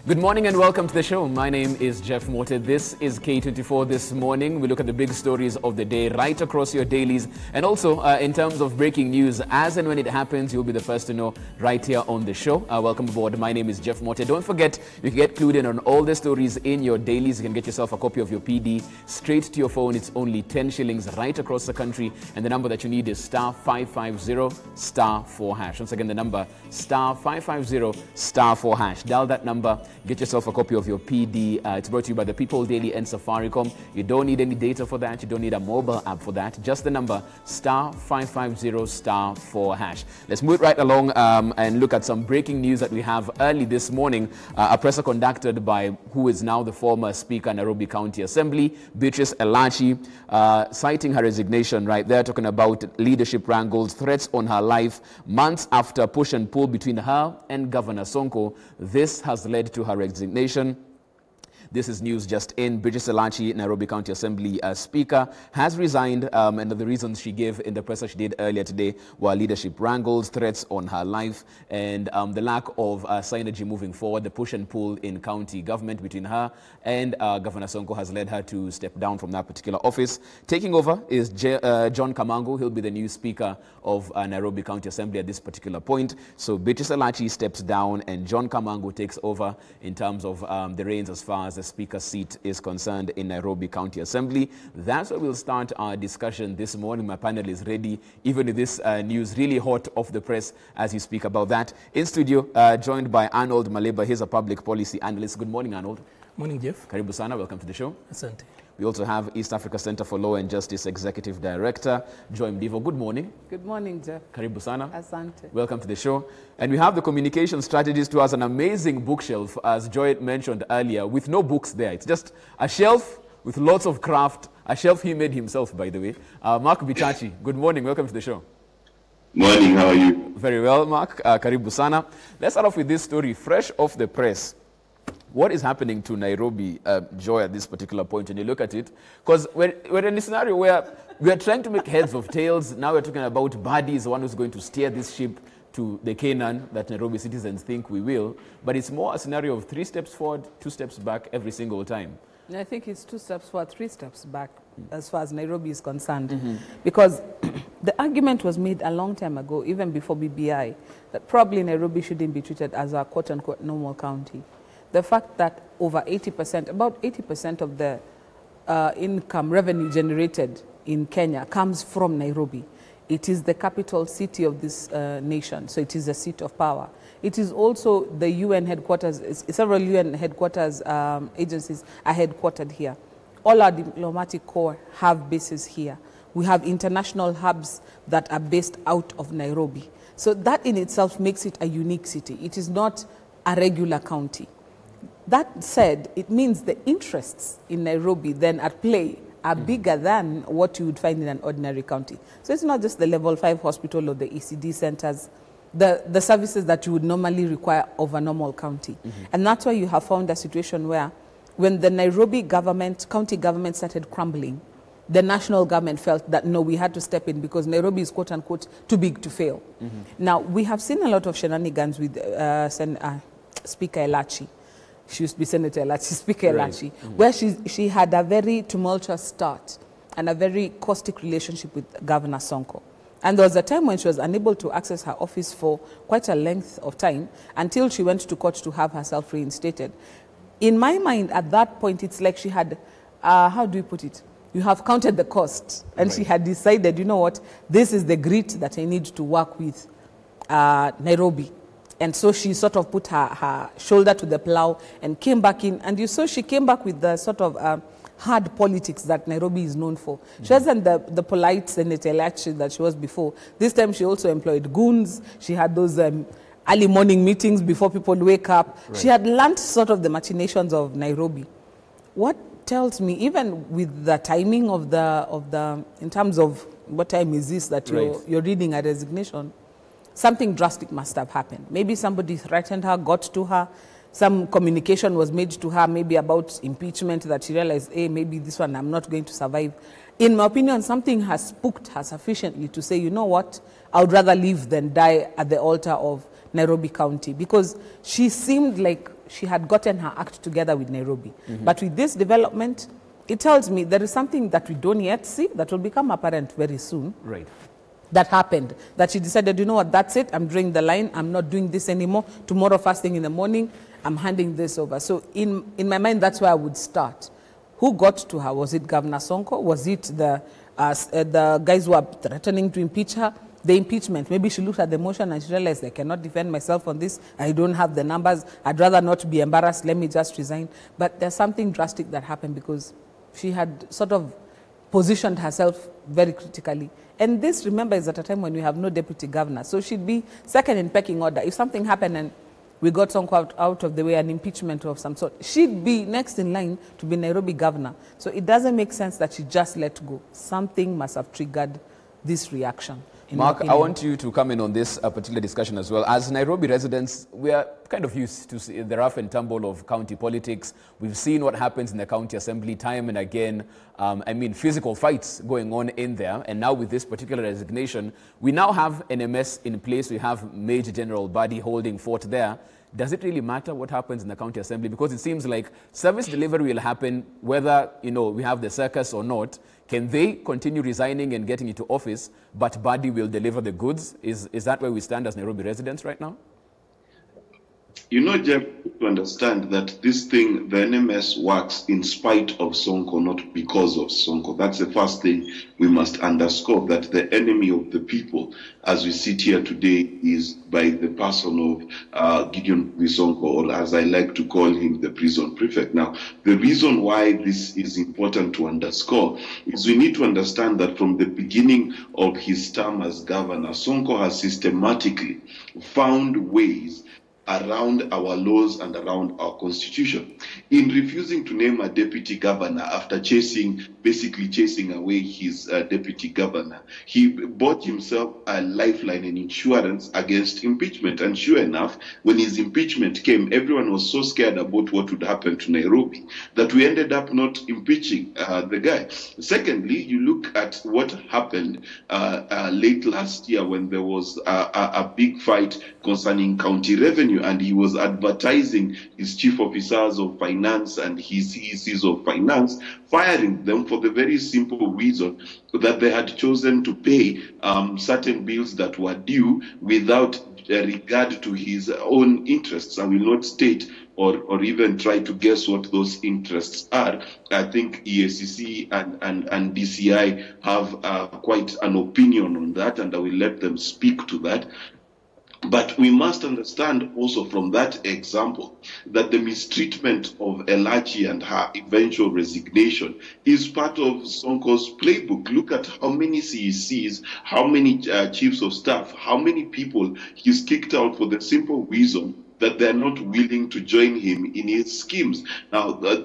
Good morning and welcome to the show. My name is Jeff Morte. This is K24 this morning. We look at the big stories of the day right across your dailies. And also in terms of breaking news, as and when it happens, you'll be the first to know right here on the show. Welcome aboard. My name is Jeff Morte. Don't forget, you can get clued in on all the stories in your dailies. You can get yourself a copy of your PD straight to your phone. It's only 10 shillings right across the country. And the number that you need is star 550 star 4 hash. Once again, the number star 550 star 4 hash. Dial that number. Get yourself a copy of your PD. It's brought to you by the People Daily and Safaricom. You don't need any data for that. You don't need a mobile app for that. Just the number star 550 star 4 hash. Let's move right along and look at some breaking news that we have early this morning. A presser conducted by who is now the former Speaker, Nairobi County Assembly, Bichachi, citing her resignation right there, talking about leadership wrangles, threats on her life, months after push and pull between her and Governor Sonko. This has led to her resignation. This is news just in. Bichachi, Nairobi County Assembly Speaker, has resigned, and the reasons she gave in the presser she did earlier today were leadership wrangles, threats on her life, and the lack of synergy moving forward. The push and pull in county government between her and Governor Sonko has led her to step down from that particular office. Taking over is John Kamango. He'll be the new Speaker of Nairobi County Assembly at this particular point. So Bichachi steps down and John Kamango takes over in terms of the reins as far as the Speaker's seat is concerned in Nairobi County Assembly. That's where we'll start our discussion this morning. My panel is ready, even with this news really hot off the press as you speak about that. In studio, joined by Arnold Maleba. He's a public policy analyst. Good morning, Arnold. Morning, Jeff. Karibu sana. Welcome to the show. Asante. We also have East Africa Center for Law and Justice Executive Director, Joy Mdivo. Good morning. Good morning, Jeff. Karibu sana. Asante. Welcome to the show. And we have the communication strategist who has an amazing bookshelf, as Joy mentioned earlier, with no books there. It's just a shelf with lots of craft, a shelf he made himself, by the way. Mark Bichachi, good morning. Welcome to the show. Morning, how are you? Very well, Mark. Karibu sana. Let's start off with this story, fresh off the press. What is happening to Nairobi, Joy, at this particular point when you look at it? Because we're in a scenario where we're trying to make heads of tails. Now we're talking about Badi is the one who's going to steer this ship to the Canaan that Nairobi citizens think we will. But it's more a scenario of 3 steps forward, 2 steps back every single time. I think it's 2 steps forward, 3 steps back as far as Nairobi is concerned. Because the argument was made a long time ago, even before BBI, that probably Nairobi shouldn't be treated as a quote-unquote normal county. The fact that over 80%, about 80% of the income revenue generated in Kenya comes from Nairobi. It is the capital city of this nation, so it is the seat of power. It is also the UN headquarters. Several UN headquarters agencies are headquartered here. All our diplomatic corps have bases here. We have international hubs that are based out of Nairobi. So that in itself makes it a unique city. It is not a regular county. That said, it means the interests in Nairobi then at play are bigger than what you would find in an ordinary county. So it's not just the level 5 hospital or the ECD centers, the services that you would normally require of a normal county. And that's why you have found a situation where when the Nairobi government, county government started crumbling, the national government felt that no, we had to step in because Nairobi is quote unquote too big to fail. Now, we have seen a lot of shenanigans with Speaker Elachi. She used to be Senator Elachi, Speaker Elachi, where she had a very tumultuous start and a very caustic relationship with Governor Sonko. And there was a time when she was unable to access her office for quite a length of time until she went to court to have herself reinstated. In my mind, at that point, it's like she had, how do you put it? You have counted the cost, and she had decided, you know what, this is the grit that I need to work with Nairobi. And so she sort of put her shoulder to the plow and came back in. And you saw she came back with the sort of hard politics that Nairobi is known for. She wasn't the polite Senator Elachi that she was before. This time she also employed goons. She had those early morning meetings before people wake up. She had learned sort of the machinations of Nairobi. What tells me, even with the timing of the in terms of what time is this that you're reading a resignation, something drastic must have happened. Maybe somebody threatened her, got to her. Some communication was made to her, maybe about impeachment, that she realized, hey, maybe this one I'm not going to survive. In my opinion, something has spooked her sufficiently to say, you know what, I would rather live than die at the altar of Nairobi County, because she seemed like she had gotten her act together with Nairobi. But with this development, it tells me there is something that we don't yet see that will become apparent very soon. Right. That happened, that she decided, you know what, that's it, I'm drawing the line, I'm not doing this anymore. Tomorrow, first thing in the morning, I'm handing this over. So in my mind, that's where I would start. Who got to her? Was it Governor Sonko? Was it the guys who are threatening to impeach her? The impeachment, maybe she looked at the motion and she realized, I cannot defend myself on this. I don't have the numbers. I'd rather not be embarrassed. Let me just resign. But there's something drastic that happened because she had sort of positioned herself very critically. And this, remember, is at a time when we have no deputy governor. So she'd be second in pecking order. If something happened and we got Sonko out of the way, an impeachment of some sort, she'd be next in line to be Nairobi governor. So it doesn't make sense that she just let go. Something must have triggered this reaction. Mark, I want you to come in on this particular discussion as well. As Nairobi residents, we are kind of used to see the rough and tumble of county politics. We've seen what happens in the county assembly time and again. Physical fights going on in there. And now with this particular resignation, we now have an MS in place. We have Major General Badi holding fort there. Does it really matter what happens in the county assembly? Because it seems like service delivery will happen whether, we have the circus or not. Can they continue resigning and getting into office, but Badi will deliver the goods? Is that where we stand as Nairobi residents right now? Jeff, to understand that this thing, the NMS works in spite of Sonko, not because of Sonko. That's the first thing we must underscore, that the enemy of the people, as we sit here today, is by the person of Gideon Sonko, or as I like to call him, the prison prefect. Now, the reason why this is important to underscore is we need to understand that from the beginning of his term as governor, Sonko has systematically found ways around our laws and around our constitution. In refusing to name a deputy governor after basically chasing away his deputy governor, he bought himself a lifeline and insurance against impeachment. And sure enough, when his impeachment came, everyone was so scared about what would happen to Nairobi that we ended up not impeaching the guy. Secondly, you look at what happened late last year when there was a big fight concerning county revenue, and he was advertising his chief officers of finance and his CECs of finance, firing them for the very simple reason that they had chosen to pay certain bills that were due without regard to his own interests. I will not state or even try to guess what those interests are. I think EACC and DCI have quite an opinion on that, and I will let them speak to that. But we must understand also from that example that the mistreatment of Elachi and her eventual resignation is part of Sonko's playbook. Look at how many CECs, how many chiefs of staff, how many people he's kicked out for the simple reason that they're not willing to join him in his schemes. Now, what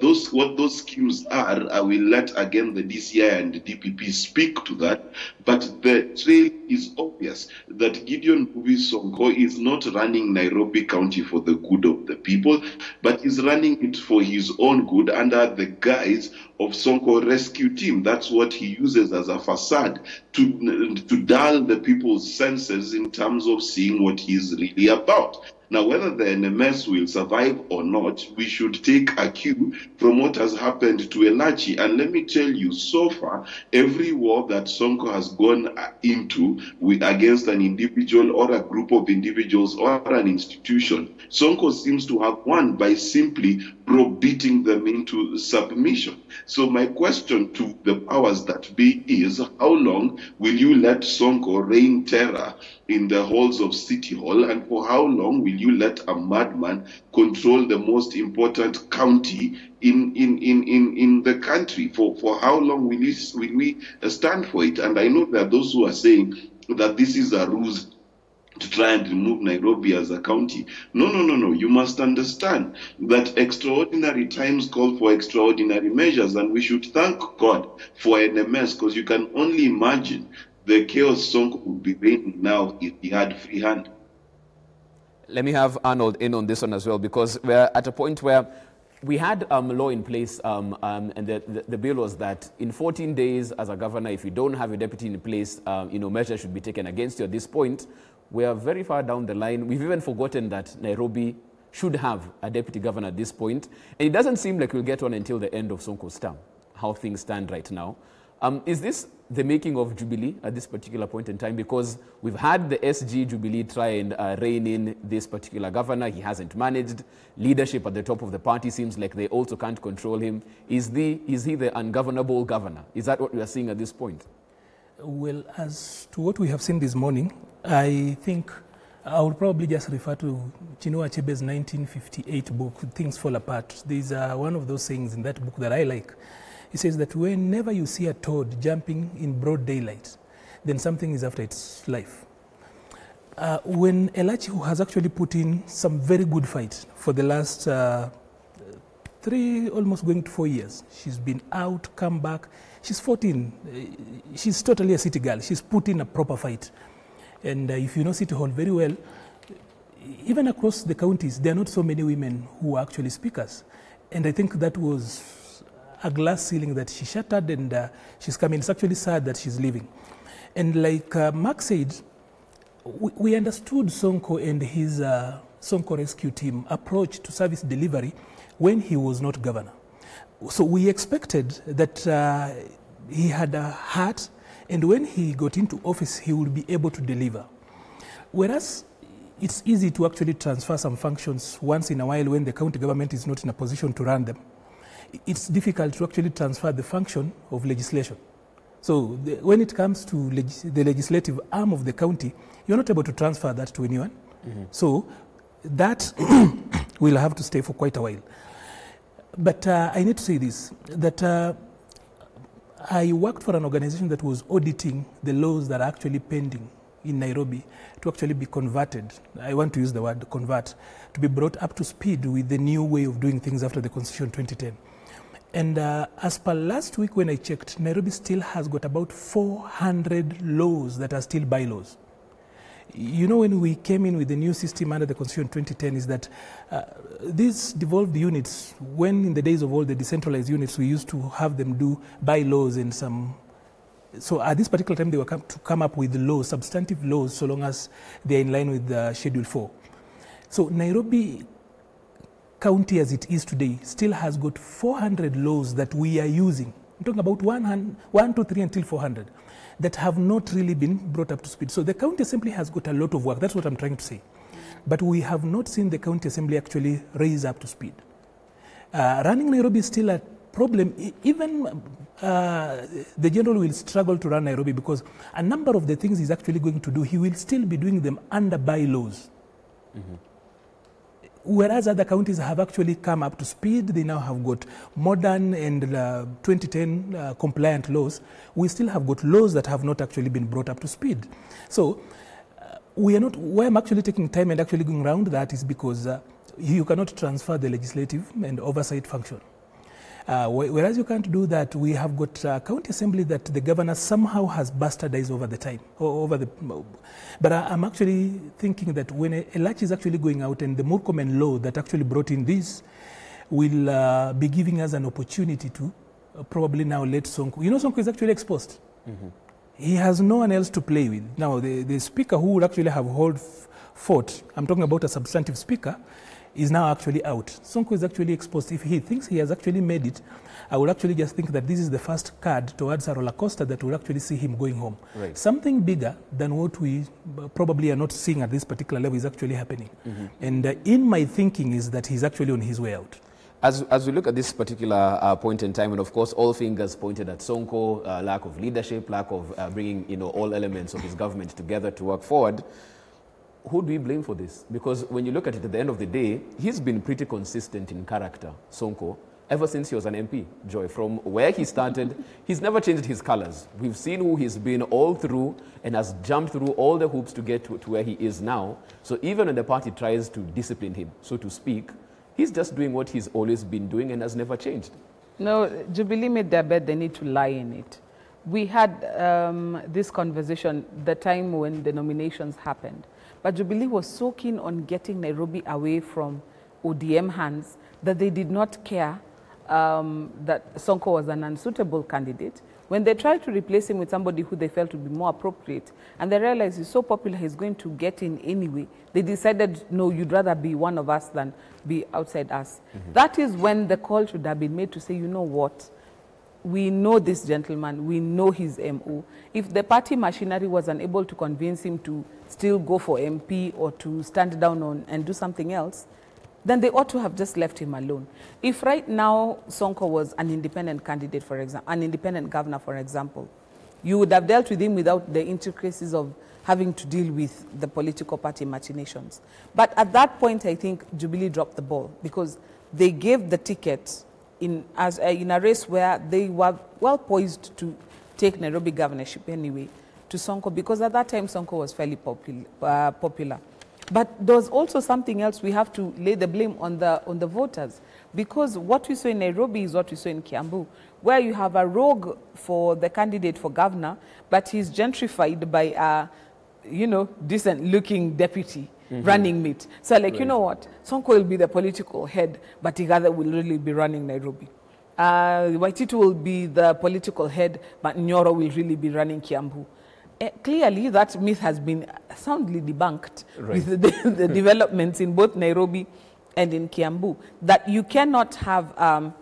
those schemes are, I will let again the DCI and the DPP speak to that. But the trail is obvious that Gideon Sonko is not running Nairobi County for the good of the people, but is running it for his own good under the guise of Sonko Rescue Team. That's what he uses as a facade to dull the people's senses in terms of seeing what he's really about. Now, whether the NMS will survive or not, we should take a cue from what has happened to Elachi. And let me tell you, so far, every war that Sonko has gone into against an individual or a group of individuals or an institution, Sonko seems to have won by simply beating them into submission. So my question to the powers that be is, how long will you let Sonko reign terror in the halls of City Hall, and for how long will you let a madman control the most important county in the country? For how long will we stand for it? And I know there are those who are saying that this is a ruse to try and remove Nairobi as a county. No. You must understand that extraordinary times call for extraordinary measures, and we should thank God for NMS, because you can only imagine the chaos Sonko would be reigning now if he had free hand. Let me have Arnold in on this one as well, because we're at a point where we had law in place, and the bill was that in 14 days as a governor, if you don't have a deputy in place, measures should be taken against you. At this point, we are very far down the line. We've even forgotten that Nairobi should have a deputy governor at this point. And it doesn't seem like we'll get one until the end of Sonko's term, how things stand right now. Is this the making of Jubilee at this particular point in time? Because we've had the SG Jubilee try and rein in this particular governor. He hasn't managed. Leadership at the top of the party seems like they also can't control him. Is he the ungovernable governor? Is that what we are seeing at this point? Well, as to what we have seen this morning, I think I would probably just refer to Chinua Achebe's 1958 book, Things Fall Apart. There's one of those sayings in that book that I like. He says that whenever you see a toad jumping in broad daylight, then something is after its life. When Elachi, who has actually put in some very good fight for the last 3, almost going to 4 years, she's been out, come back, she's 14, she's totally a city girl, she's put in a proper fight. And if you know City Hall very well, even across the counties, there are not so many women who are actually speakers. And I think that was a glass ceiling that she shattered, and she's coming. It's actually sad that she's leaving. And like Mark said, we understood Sonko and his Sonko rescue team approach to service delivery when he was not governor. So we expected that he had a heart, and when he got into office, he would be able to deliver. Whereas it's easy to actually transfer some functions once in a while when the county government is not in a position to run them. It's difficult to actually transfer the function of legislation. So when it comes to the legislative arm of the county, you're not able to transfer that to anyone. Mm-hmm. So that will have to stay for quite a while. But I need to say this, that I worked for an organization that was auditing the laws that are actually pending in Nairobi to actually be converted. I want to use the word convert, to be brought up to speed with the new way of doing things after the Constitution 2010. And as per last week when I checked, Nairobi still has got about 400 laws that are still bylaws. You know, when we came in with the new system under the Constitution 2010 is that these devolved units, when in the days of all the decentralized units, we used to have them do bylaws and some. So at this particular time, they were to come up with laws, substantive laws, so long as they're in line with Schedule 4. So Nairobi County, as it is today, still has got 400 laws that we are using. I'm talking about 1, 2, 3 until 400 that have not really been brought up to speed. So the county assembly has got a lot of work. That's what I'm trying to say. But we have not seen the county assembly actually raise up to speed. Running Nairobi is still a problem. Even the general will struggle to run Nairobi because a number of the things he's actually going to do, he will still be doing them under bylaws. Mm-hmm. Whereas other counties have actually come up to speed, they now have got modern and 2010 compliant laws. We still have got laws that have not actually been brought up to speed. So we are not, why I'm actually taking time and actually going around that is because you cannot transfer the legislative and oversight function. Whereas you can't do that, we have got a county assembly that the governor somehow has bastardized over the time. But I'm actually thinking that when Elachi is actually going out and the Murkomen law that actually brought in this will be giving us an opportunity to probably now let Sonko. You know, Sonko is actually exposed. Mm-hmm. He has no one else to play with. Now, the speaker who would actually have fought, I'm talking about a substantive speaker, is now actually out. Sonko is actually exposed. If he thinks he has actually made it, I would actually just think that this is the first card towards a roller coaster that will actually see him going home. Right. Something bigger than what we probably are not seeing at this particular level is actually happening. Mm-hmm. And in my thinking is that he's actually on his way out. As we look at this particular point in time, and of course all fingers pointed at Sonko, lack of leadership, lack of bringing all elements of his government together to work forward, who do we blame for this? Because when you look at it at the end of the day, he's been pretty consistent in character, Sonko, ever since he was an MP, Joy. From where he started, he's never changed his colors. We've seen who he's been all through and has jumped through all the hoops to get to where he is now. So even when the party tries to discipline him, so to speak, he's just doing what he's always been doing and has never changed. No, Jubilee made their bed, they need to lie in it. We had this conversation the time when the nominations happened. But Jubilee was so keen on getting Nairobi away from ODM hands that they did not care that Sonko was an unsuitable candidate. When they tried to replace him with somebody who they felt would be more appropriate, and they realized he's so popular, he's going to get in anyway, they decided, no, you'd rather be one of us than be outside us. That is when the call should have been made to say, you know what, we know this gentleman, we know his MO. If the party machinery was unable to convince him to still go for MP or to stand down on and do something else, then they ought to have just left him alone. If right now Sonko was an independent candidate, for example, an independent governor, for example, you would have dealt with him without the intricacies of having to deal with the political party machinations. But at that point, I think Jubilee dropped the ball because they gave the ticket in a race where they were well poised to take Nairobi governorship anyway to Sonko, because at that time Sonko was fairly popular. But there was also something else. We have to lay the blame on the voters, because what we saw in Nairobi is what we saw in Kiambu, where you have a rogue for the candidate for governor, but he's gentrified by a, decent-looking deputy running mate. So, you know what? Sonko will be the political head, but Igada will really be running Nairobi. Waititu will be the political head, but Nyoro will really be running Kiambu. Clearly, that myth has been soundly debunked with the developments in both Nairobi and in Kiambu, that you cannot have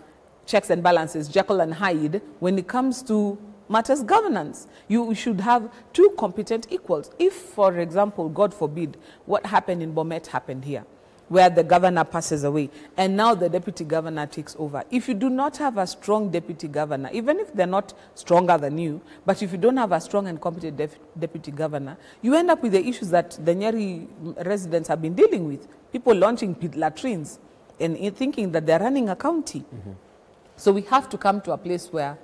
checks and balances, Jekyll and Hyde, when it comes to matters governance. You should have two competent equals. If, for example, God forbid, what happened in Bomet happened here, where the governor passes away, and now the deputy governor takes over. If you do not have a strong deputy governor, even if they're not stronger than you, but if you don't have a strong and competent deputy governor, you end up with the issues that the Nyeri residents have been dealing with. People launching pit latrines and thinking that they're running a county. So we have to come to a place where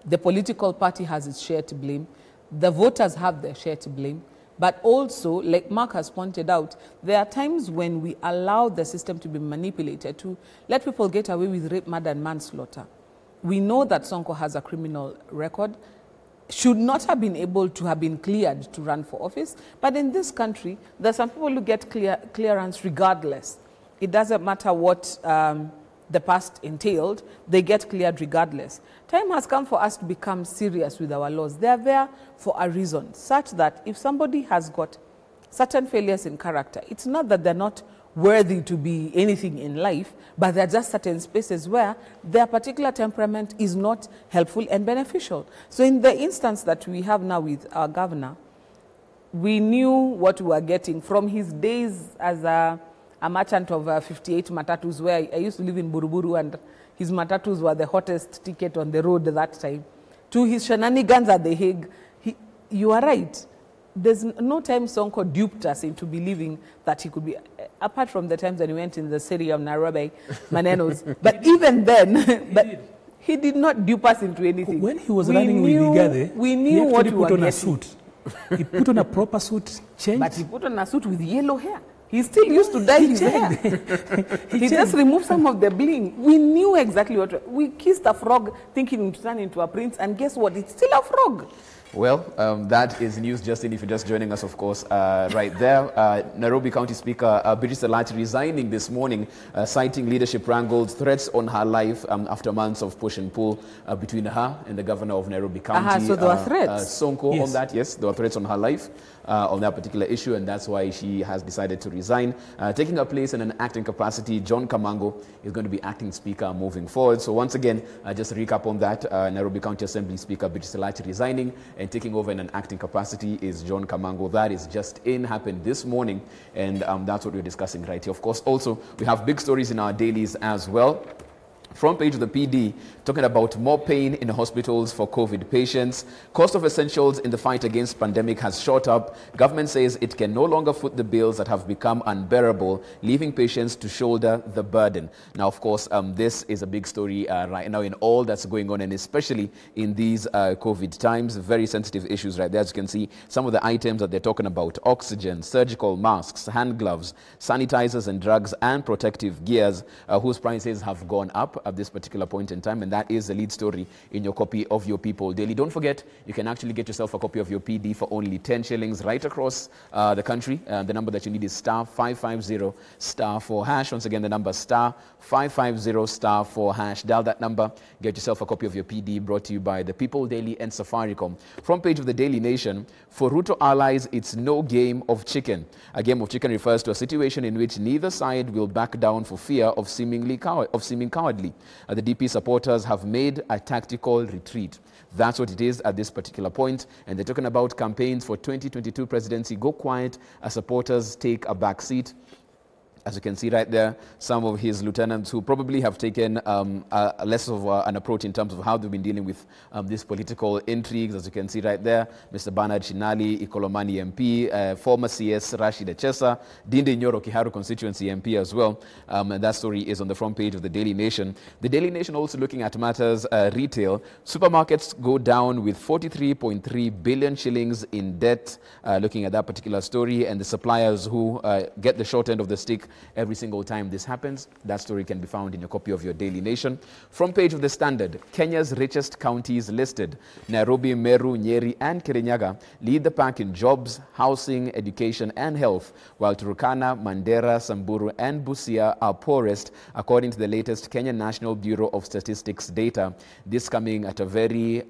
the political party has its share to blame, the voters have their share to blame, but also, like Mark has pointed out, there are times when we allow the system to be manipulated to let people get away with rape, murder, and manslaughter. We know that Sonko has a criminal record, should not have been able to have been cleared to run for office, but in this country, there are some people who get clearance regardless. It doesn't matter what the past entailed, they get cleared regardless. Time has come for us to become serious with our laws. They are there for a reason, such that if somebody has got certain failures in character, it's not that they're not worthy to be anything in life, but there are just certain spaces where their particular temperament is not helpful and beneficial. So in the instance that we have now with our governor, we knew what we were getting from his days as a merchant of 58 matatus, where I used to live in Buruburu, and his matatus were the hottest ticket on the road that time, to his shenanigans at The Hague. You are right. There's no time Sonko duped us into believing that he could be, apart from the times when he went in the city of Nairobi, Manenos. But even then, he did not dupe us into anything. When he was running with Igade, we knew what we were put on getting. a suit. He put on a proper suit, changed. But he put on a suit with yellow hair. He still used to dye his hair. He just removed some of the bling. We knew exactly what. We kissed a frog thinking it would turn into a prince, and guess what? It's still a frog. Well, that is news, Justin, if you're just joining us, of course, right there. Nairobi County Speaker Bichachi resigning this morning, citing leadership wrangles, threats on her life after months of push and pull between her and the governor of Nairobi County. So there were threats? Sonko, yes. On that, yes, there were threats on her life on that particular issue, and that's why she has decided to resign. Taking her place in an acting capacity, John Kamango is going to be acting speaker moving forward. So once again, just a recap on that, Nairobi County Assembly Speaker Bichachi resigning, and taking over in an acting capacity is John Kamango. That is just happened this morning, and that's what we're discussing right here. Of course, also, we have big stories in our dailies as well. Front page of the PD talking about more pain in hospitals for COVID patients. Cost of essentials in the fight against pandemic has shot up. Government says it can no longer foot the bills that have become unbearable, leaving patients to shoulder the burden. Now, of course, this is a big story right now in all that's going on, and especially in these COVID times. Very sensitive issues right there. As you can see, some of the items that they're talking about: oxygen, surgical masks, hand gloves, sanitizers and drugs, and protective gears, whose prices have gone up. up at this particular point in time, and that is the lead story in your copy of your People Daily. Don't forget, you can actually get yourself a copy of your PD for only 10 shillings right across the country. The number that you need is star 550 star 4 hash. Once again, the number star 550 star 4 hash. Dial that number, get yourself a copy of your PD, brought to you by the People Daily and Safaricom. Front page of the Daily Nation, for Ruto allies, it's no game of chicken. A game of chicken refers to a situation in which neither side will back down for fear of seeming cowardly. The DP supporters have made a tactical retreat. That's what it is at this particular point. And they're talking about campaigns for 2022 presidency go quiet as supporters take a back seat. As you can see right there, some of his lieutenants who probably have taken less of an approach in terms of how they've been dealing with these political intrigues. As you can see right there, Mr. Bernard Shinali, Ikolomani MP, former CS Rashid Echesa, Dinde Nyoro Kiharu constituency MP as well. And that story is on the front page of the Daily Nation. The Daily Nation also looking at matters retail. Supermarkets go down with 43.3 billion shillings in debt, looking at that particular story, and the suppliers who get the short end of the stick every single time this happens. That story can be found in your copy of your Daily Nation. Front page of the Standard, Kenya's richest counties listed. Nairobi, Meru, Nyeri and Kirinyaga lead the pack in jobs, housing, education and health, while Turkana, Mandera, Samburu and Busia are poorest, according to the latest Kenya National Bureau of Statistics data. This coming at a very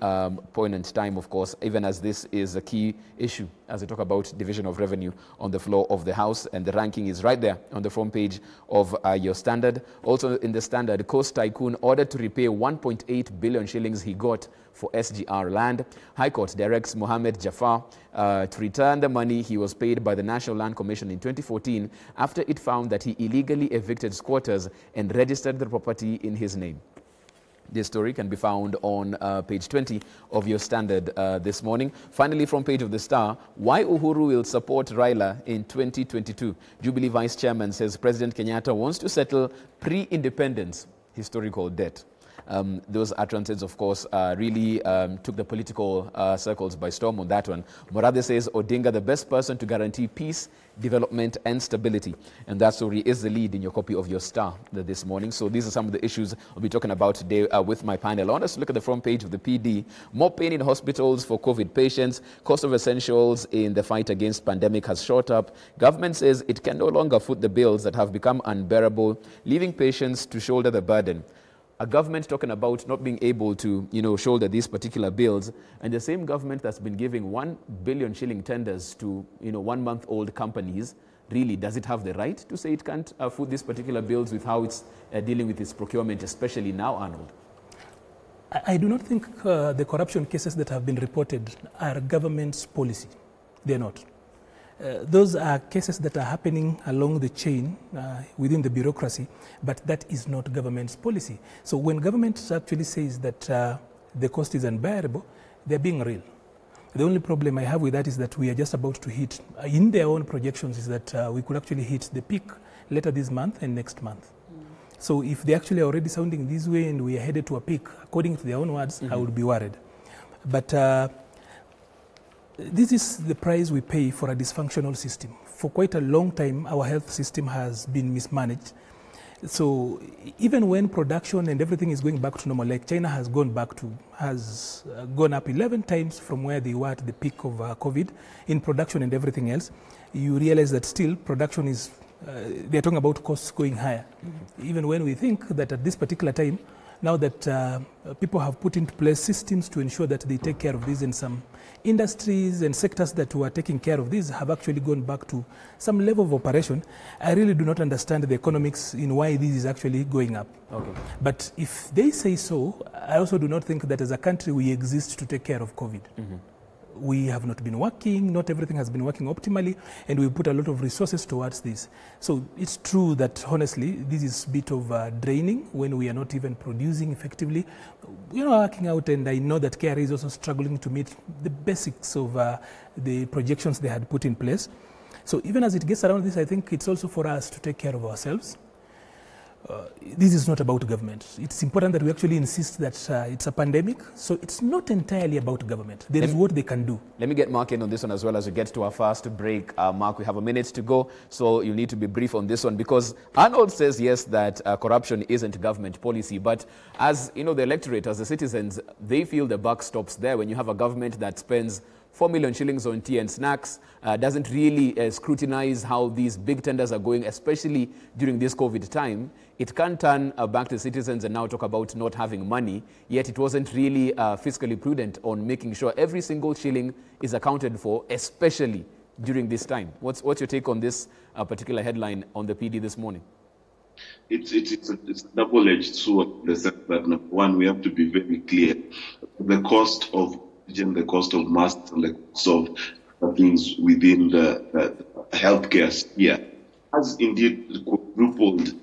poignant time, of course, even as this is a key issue as we talk about division of revenue on the floor of the House, and the ranking is right there on the front page of your Standard. Also in the Standard, Coast Tycoon ordered to repay 1.8 billion shillings he got for SGR land. High Court directs Mohammed Jafar to return the money he was paid by the National Land Commission in 2014 after it found that he illegally evicted squatters and registered the property in his name. This story can be found on page 20 of your Standard this morning. Finally, from page of the Star, why Uhuru will support Raila in 2022. Jubilee Vice Chairman says President Kenyatta wants to settle pre-independence historical debt. Those utterances, of course, really took the political circles by storm on that one. Morade says Odinga, the best person to guarantee peace, development and stability. And that story is the lead in your copy of your Star this morning. So these are some of the issues we'll be talking about today with my panel. I want us to look at the front page of the PD. More pain in hospitals for COVID patients. Cost of essentials in the fight against pandemic has shot up. Government says it can no longer foot the bills that have become unbearable, leaving patients to shoulder the burden. A government talking about not being able to, shoulder these particular bills, and the same government that's been giving 1 billion shilling tenders to, 1-month-old companies, really, does it have the right to say it can't foot these particular bills with how it's dealing with its procurement, especially now, Arnold? I do not think the corruption cases that have been reported are government's policy. They're not. Those are cases that are happening along the chain within the bureaucracy, but that is not government's policy. So when government actually says that the cost is unbearable, they're being real. The only problem I have with that is that we are just about to hit, in their own projections, is that we could actually hit the peak later this month and next month. So if they actually are already sounding this way and we are headed to a peak, according to their own words, I would be worried. But this is the price we pay for a dysfunctional system. For quite a long time, our health system has been mismanaged. So even when production and everything is going back to normal, like China has gone up 11 times from where they were at the peak of COVID in production and everything else, you realize that still production is, they're talking about costs going higher. Even when we think that at this particular time, now that people have put into place systems to ensure that they take care of this, and some industries and sectors that were taking care of this have actually gone back to some level of operation, I really do not understand the economics in why this is actually going up. Okay. But if they say so, I also do not think that as a country we exist to take care of COVID. We have not been working, not everything has been working optimally, and we put a lot of resources towards this. So it's true that, honestly, this is a bit of draining when we are not even producing effectively. We are working out, and I know that KRA is also struggling to meet the basics of the projections they had put in place. So even as it gets around this, I think it's also for us to take care of ourselves. this is not about government. It's important that we actually insist that it's a pandemic, so it's not entirely about government. There is what they can do. Let me get Mark in on this one as well as we get to our first break. Mark, we have a minute to go, so you need to be brief on this one, because Arnold says, yes, that corruption isn't government policy, but as you know, the electorate, as the citizens, they feel the buck stops there. When you have a government that spends 4 million shillings on tea and snacks, doesn't really scrutinize how these big tenders are going, especially during this COVID time, it can turn back to citizens and now talk about not having money, yet it wasn't really fiscally prudent on making sure every single shilling is accounted for, especially during this time. What's your take on this particular headline on the PD this morning? It's a double-edged sword in the sense that, number one, we have to be very clear. The cost of masks and the cost of things within the healthcare sphere has indeed quadrupled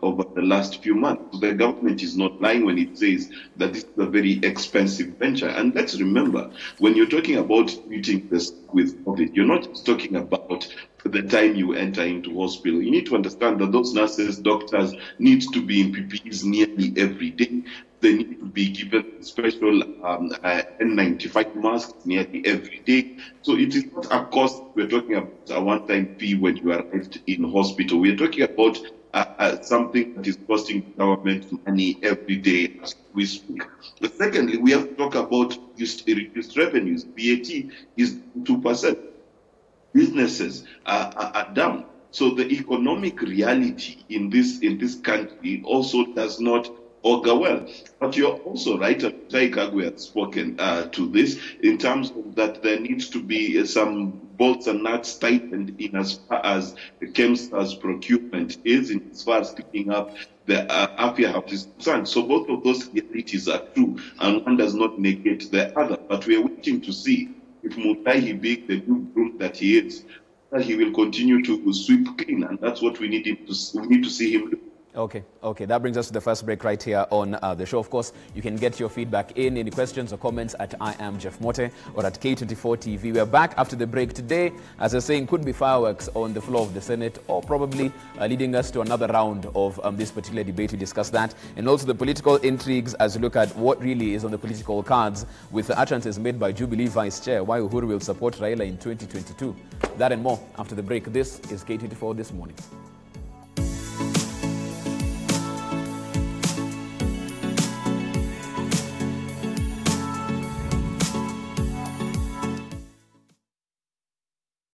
over the last few months. The government is not lying when it says that this is a very expensive venture. And let's remember, when you're talking about treating this with COVID, you're not just talking about the time you enter into hospital. You need to understand that those nurses, doctors need to be in PPEs nearly every day. They need to be given special N95 masks nearly every day. So it is not a cost. We're talking about a one-time fee when you arrived in hospital. We're talking about something that is costing government money every day as we speak. But secondly, we have to talk about reduced revenues. VAT is 2%. Businesses are down. So the economic reality in this country also does not augur well. But you're also right, and Taikagwe has spoken to this, in terms of that there needs to be some bolts and nuts tightened in as far as the Kemstar's procurement is, in as far as picking up the Afia House is concerned. So both of those realities are true, and one does not negate the other. But we are waiting to see if Mutahi Big, the new groom that he is, that he will continue to sweep clean, and that's what we need to see him do. Okay, that brings us to the first break right here on the show. Of course, you can get your feedback in, any questions or comments at I am Jeff Mote or at K24 TV. We are back after the break today. As I was saying, could be fireworks on the floor of the Senate, or probably leading us to another round of this particular debate. We discuss that, and also the political intrigues as we look at what really is on the political cards, with the utterances made by Jubilee Vice Chair why Uhuru will support Raila in 2022. That and more after the break. This is K24 This Morning.